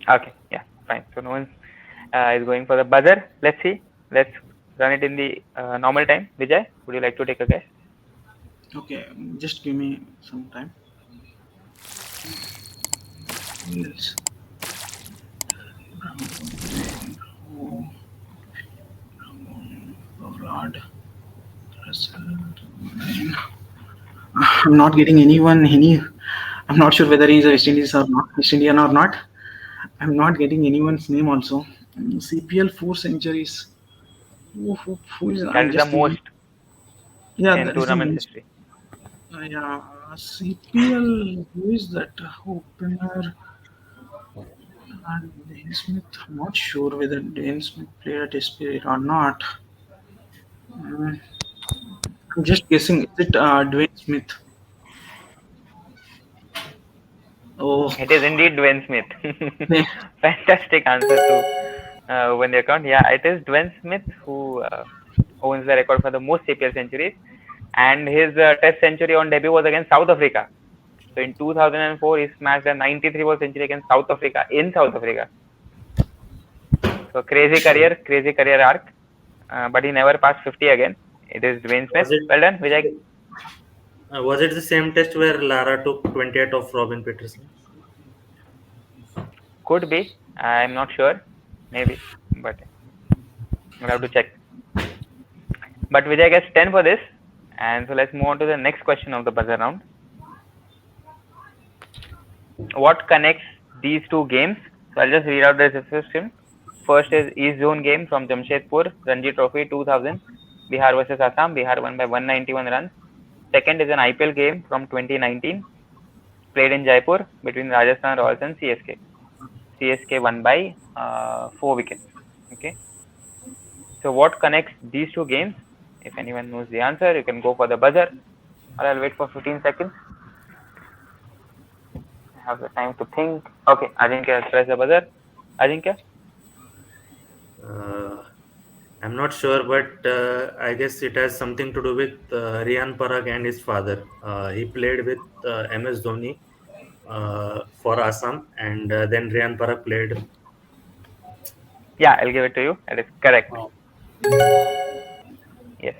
Okay, yeah, fine. So no one is going for the buzzer. Let's see. Let's run it in the normal time. Vijay, would you like to take a guess? Okay, just give me some time. Yes. Lord. I'm not getting anyone. I'm not sure whether he's a West Indian or not. I'm not getting anyone's name also. CPL 4 centuries. Who is? That I'm is the just thinking. most Yeah, in that is the tournament most. history. Yeah, CPL. Who is that opener? Dane Smith. I'm not sure whether Dane Smith played a test period or not. Mm, I'm just guessing. Is it Dwayne Smith? Oh, It is indeed Dwayne Smith. yeah. Fantastic answer to win the account. Yeah, it is Dwayne Smith who owns the record for the most CPL centuries, and his test century on debut was against South Africa. So in 2004, he smashed a 93-ball century against South Africa in South Africa. So crazy career arc. But he never passed 50 again. It is Dwayne Smith. was it Well done, Vijay. was it the same test where Lara took 28 of Robin Peterson? Could be. I'm not sure. Maybe. But we'll have to check. But Vijay gets 10 for this. And so let's move on to the next question of the buzzer round. What connects these two games? So I'll just read out the system. First is East Zone game from Jamshedpur, Ranji Trophy 2000. Bihar versus Assam. Bihar won by 191 runs. Second is an IPL game from 2019, played in Jaipur between Rajasthan Royals and CSK. CSK won by 4 wickets. Okay. So what connects these two games? If anyone knows the answer, you can go for the buzzer, or I'll wait for 15 seconds. I have the time to think. Okay, Ajinkya, press the buzzer. Ajinkya? Uh, I'm not sure, but I guess it has something to do with Riyan Parag and his father. He played with MS Dhoni for Assam, and then Riyan Parag played. Yeah, I'll give it to you. That is correct. Wow. Yes.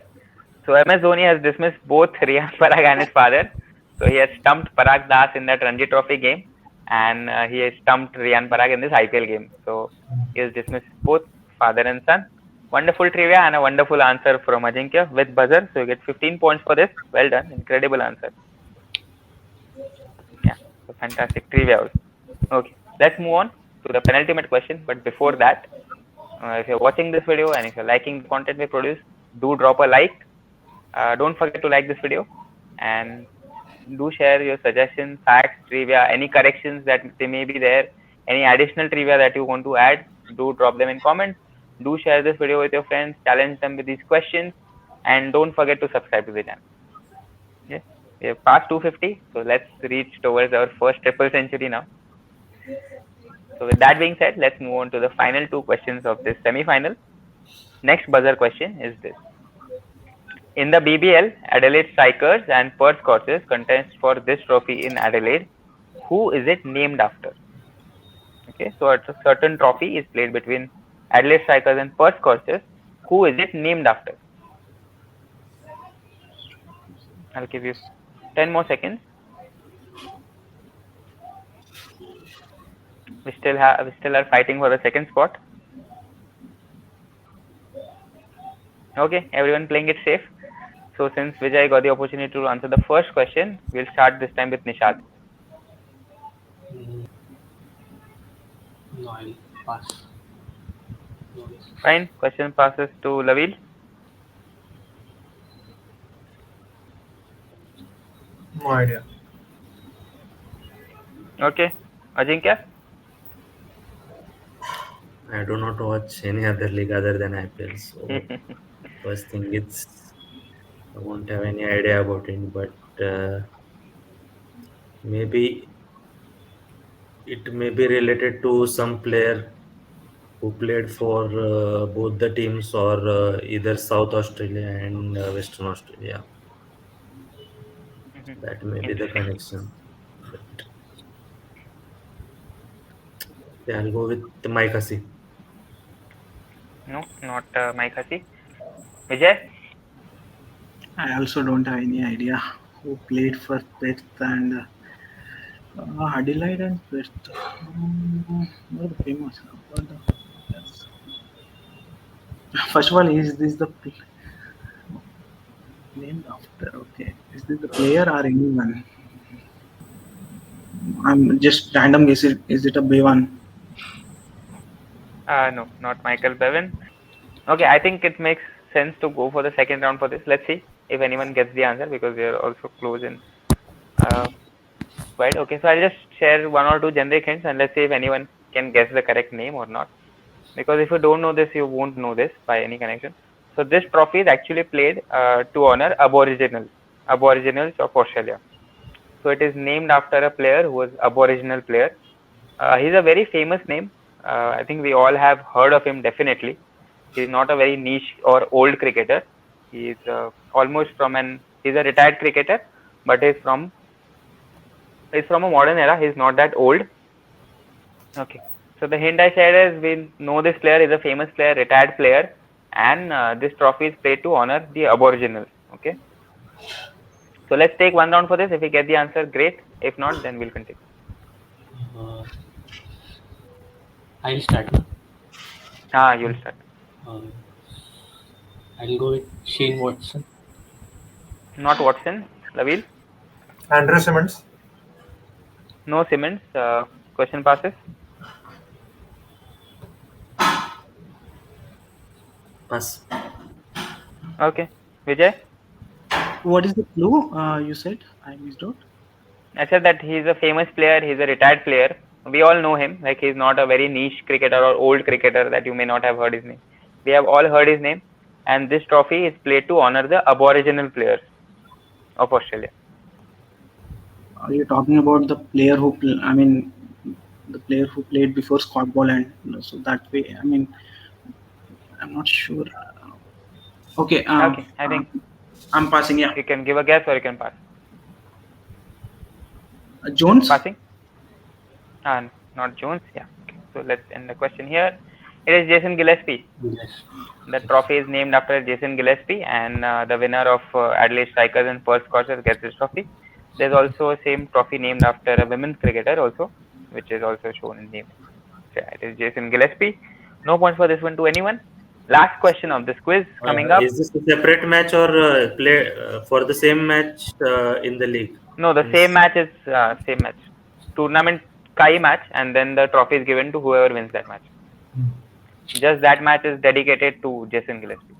So MS Dhoni has dismissed both Riyan Parag and his father. So he has stumped Parag Das in that Ranji Trophy game, and he has stumped Riyan Parag in this IPL game. So he has dismissed both father and son. Wonderful trivia and a wonderful answer from Ajinkya with buzzer. So you get 15 points for this. Well done. Incredible answer. Yeah. So fantastic trivia also. Okay. Let's move on to the penultimate question. But before that, if you're watching this video and if you're liking the content we produce, do drop a like. Don't forget to like this video and do share your suggestions, facts, trivia, any corrections that they may be there, any additional trivia that you want to add. Do drop them in comments. Do share this video with your friends, challenge them with these questions, and don't forget to subscribe to the channel. Yeah, we have passed 250, so let's reach towards our first triple century now. So with that being said, let's move on to the final two questions of this semi-final. Next buzzer question is this. In the BBL, Adelaide Strikers and Perth Scorchers contest for this trophy in Adelaide. Who is it named after? Okay, so a certain trophy is played between Adelaide Strikers and Perth Scorchers. Who is it named after? I'll give you 10 more seconds. We still are fighting for the second spot. Okay, everyone playing it safe. So since Vijay got the opportunity to answer the first question, we'll start this time with Nishad. Mm, no, I'll pass. No, yes. Fine. Question passes to Lavil. No idea. Okay. Ajinkya. I do not watch any other league other than IPL. So first thing, it's I won't have any idea about it, but maybe it may be related to some player who played for both the teams or either South Australia and Western Australia. That may be the Interesting. connection. But yeah, I'll go with Mike Hussey. No, not Mike Hussey. Vijay. I also don't have any idea who played for Perth and Adelaide and Perth. Not the famous. But yes. First of all, is this the named after? Okay, is this the player or anyone? I'm just random guess. Is it a B1? No, not Michael Bevan. Okay, I think it makes sense to go for the second round for this. Let's see if anyone gets the answer because we are also close in quite. Okay, so I'll just share one or two generic hints and let's see if anyone can guess the correct name or not. Because if you don't know this, you won't know this by any connection. So this trophy is actually played to honor Aborigines of Australia. So it is named after a player who was Aboriginal player. He's a very famous name. I think we all have heard of him definitely. He's not a very niche or old cricketer. He's almost he's a retired cricketer, but he's from a modern era. He's not that old. Okay. So the hint I shared is we know this player is a famous player, retired player, and this trophy is played to honor the Aboriginals. Okay. So let's take one round for this. If we get the answer, great. If not, then we'll continue. Uh, I'll start. No? You'll start. I'll go with Shane Watson. Not Watson. Lavil. Andrew Simmons. No Simmons. Question passes. Pass. Okay. Vijay. What is the clue you said? I missed out. I said that he's a famous player. He's a retired player. We all know him. Like he's not a very niche cricketer or old cricketer that you may not have heard his name. We have all heard his name. And this trophy is played to honor the Aboriginal players of Australia. Are you talking about the player who? I mean, the player who played before Scott Ball, and so that way. I mean, I'm not sure. Okay. Okay, I think I'm passing. Yeah. you can give a guess or you can pass. Jones. Passing? Not Jones. Yeah. Okay. So let's end the question here. It is Jason Gillespie. Yes. The trophy is named after Jason Gillespie, and the winner of Adelaide Strikers and Perth Scorchers gets this trophy. There's also a same trophy named after a women's cricketer also, which is also shown in the image. So yeah, it is Jason Gillespie. No points for this one to anyone. Last question of this quiz coming up. Is this a separate match or play for the same match in the league? No, the same Means- match is same match. Tournament Kai match, and then the trophy is given to whoever wins that match. Just that match is dedicated to Jason Gillespie.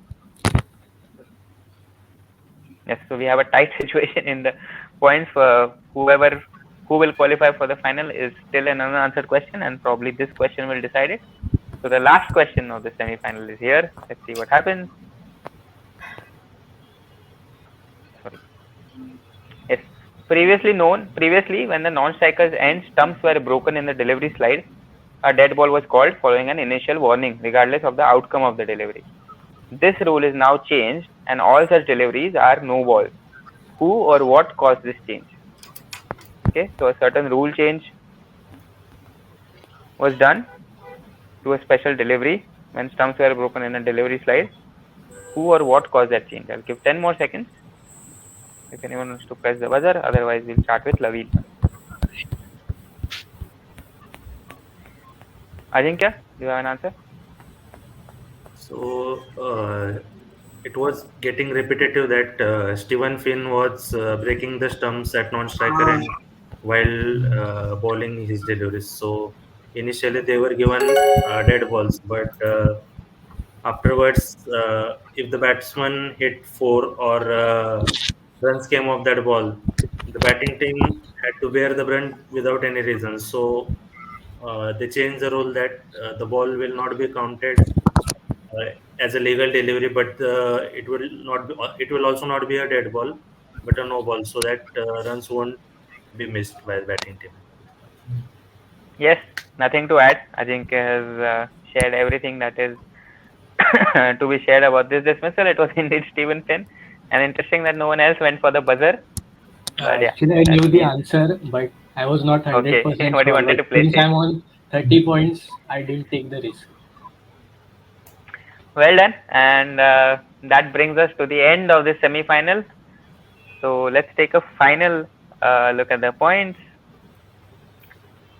Yes, so we have a tight situation in the points for whoever who will qualify for the final is still an unanswered question, and probably this question will decide it. So the last question of the semi-final is here. Let's see what happens. Sorry. Yes. Previously, when the non-striker's end stumps were broken in the delivery slide, a dead ball was called following an initial warning, regardless of the outcome of the delivery. This rule is now changed, and all such deliveries are no balls. Who or what caused this change? Okay, so a certain rule change was done to a special delivery when stumps were broken in a delivery slide. Who or what caused that change? I'll give 10 more seconds if anyone wants to press the buzzer. Otherwise, we'll start with Lavil. Ajinkya, do you have an answer? So it was getting repetitive that Stephen Finn was breaking the stumps at non-striker Ah, end while bowling his deliveries. So initially they were given dead balls, but afterwards, if the batsman hit four or runs came off that ball, the batting team had to bear the brunt without any reason. So they changed the rule that the ball will not be counted uh, as a legal delivery, but it will not be, it will also not be a dead ball, but a no ball, so that runs won't be missed by the batting team. Yes, nothing to add. Ajinkya has shared everything that is to be shared about this dismissal. It was indeed Stephen Finn, and interesting that no one else went for the buzzer. But yeah, Actually, I that knew the means answer, but I was not okay. 100% But you sure. wanted But to play since safe. I'm on 30 points, I didn't take the risk. Well done, and that brings us to the end of this semi-final. So let's take a final look at the points.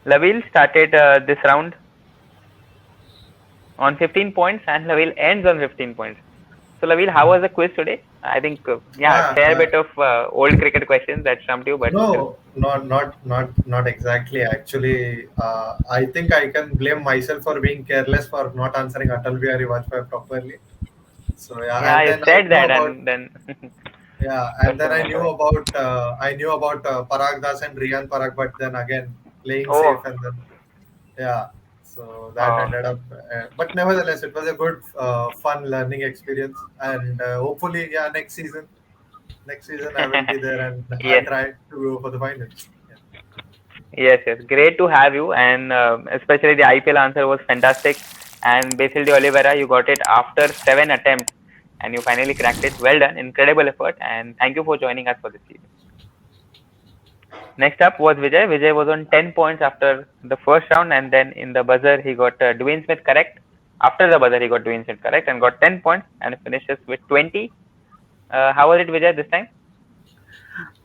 Lavil started this round on 15 points, and Lavil ends on 15 points. So Lavil, how was the quiz today? I think yeah, a Yeah, fair bit of old cricket questions that stumped you, but still. no, not exactly. Actually, I think I can blame myself for being careless for not answering Atal Bihari Vajpayee properly. So yeah, Yeah, and you then I said knew that, about and then and then question I went knew away. about Parag Das and Riyan Parag, but then again playing safe, Oh, and then yeah, so that oh. ended up. But nevertheless, it was a good, fun learning experience, and hopefully, yeah, next season I will be there, and I'll Yes, try to go for the finals. Yeah. yes. Great to have you, and especially the IPL answer was fantastic. And Basil de Oliveira, you got it after 7 attempts, and you finally cracked it. Well done, incredible effort, and thank you for joining us for this season. Next up was Vijay. Vijay was on 10 points after the first round, and then in the buzzer he got Dwayne Smith correct. After the buzzer he got Dwayne Smith correct and got 10 points and finishes with 20. How was it, Vijay, this time?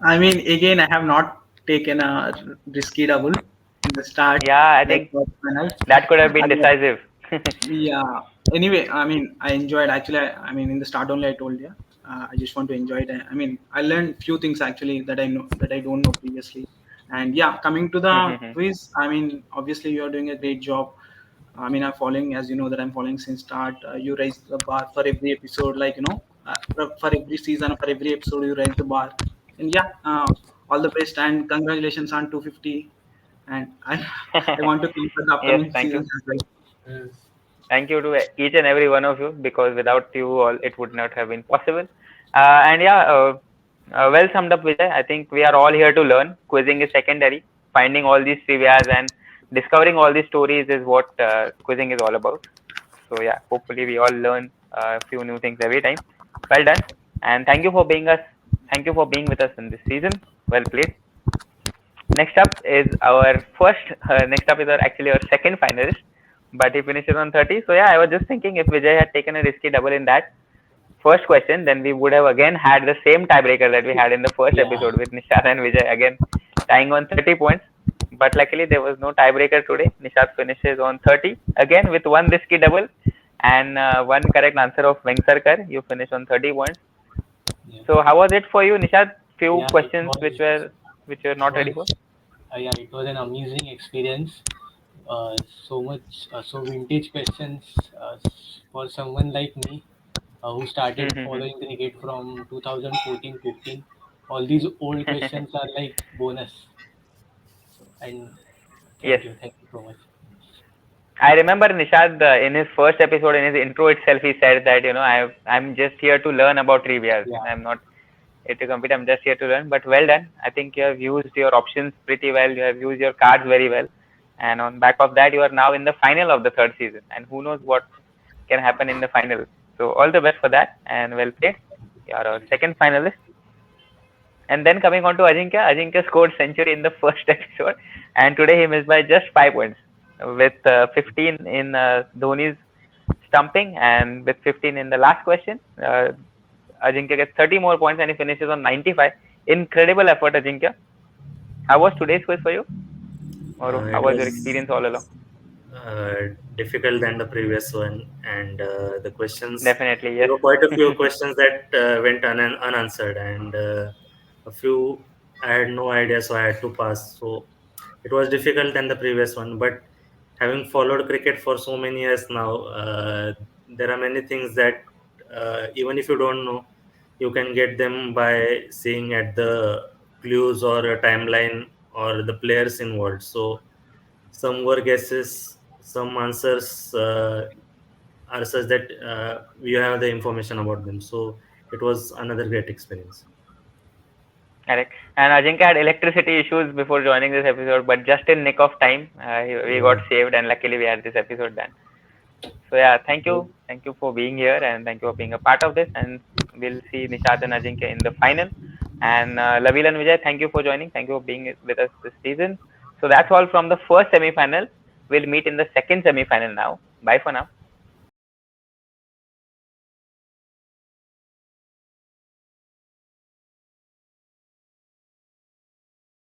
I mean, again, I have not taken a risky double in the start, Yeah, I like think for final. that could have been I- decisive. yeah. Anyway, I mean, I enjoyed actually. I mean, in the start only, I told you. I just want to enjoy it. I mean, I learned few things actually that I know that I don't know previously. And yeah, coming to the quiz, I mean, obviously you are doing a great job. I mean, I'm following, as you know, that I'm following since start. You raise the bar for every episode, like for every season, for every episode, you raise the bar. And yeah, all the best and congratulations on 250. And I want to think for the Yes, upcoming thank you. seasons as well. Yes. Thank you to each and every one of you, because without you all it would not have been possible. And yeah, well summed up, Vijay. I think we are all here to learn. Quizzing is secondary. Finding all these trivias and discovering all these stories is what quizzing is all about. So yeah, hopefully we all learn a few new things every time. Well done, and thank you for being us. Thank you for being with us in this season. Well played. Next up is our first. Next up is actually our second finalist, but he finishes on 30. So yeah, I was just thinking if Vijay had taken a risky double in that first question, then we would have again had the same tiebreaker that we had in the first Yeah. episode with Nishad and Vijay again tying on 30 points. But luckily there was no tiebreaker today. Nishad finishes on 30 again with one risky double and one correct answer of Vengsarkar. You finish on 30 points. Yeah. So how was it for you, Nishad? Few Yeah, questions which you were it not ready was for. yeah, it was an amazing experience. So much, so vintage questions for someone like me who started following cricket from 2014-15. All these old questions are like bonus. So, and Yes. thank you so much. I remember Nishad in his first episode, in his intro itself, he said that I'm just here to learn about trivias. Yeah, I'm not here to compete. I'm just here to learn. But well done. I think you have used your options pretty well. You have used your cards very well, and on back of that, you are now in the final of the third season. And who knows what can happen in the final. So all the best for that, and well played. You are our thank you. second finalist. And then coming on to Ajinkya, Ajinkya scored century in the first episode, and today he missed by just 5 points, with 15 in Dhoni's stumping, and with 15 in the last question. Ajinkya gets 30 more points and he finishes on 95. Incredible effort, Ajinkya. How was today's quiz for you, or how It was your was experience all along? difficult than the previous one, and the questions, Definitely, there yes. were quite a few questions that went unanswered, and a few I had no idea, so I had to pass. So it was difficult than the previous one, but having followed cricket for so many years now, there are many things that even if you don't know, you can get them by seeing at the clues or a timeline or the players involved. So some were guesses, some answers are such that we have the information about them. So it was another great experience. Correct. And Ajinkya had electricity issues before joining this episode, but just in nick of time, we got Yeah. saved, and luckily we had this episode done. So yeah, So, thank you for being here, and thank you for being a part of this. And we'll see Nishad and Ajinkya in the final. And Lavil and Vijay, thank you for joining. Thank you for being with us this season. So that's all from the first semi-final. We'll meet in the second semi-final now. Bye for now.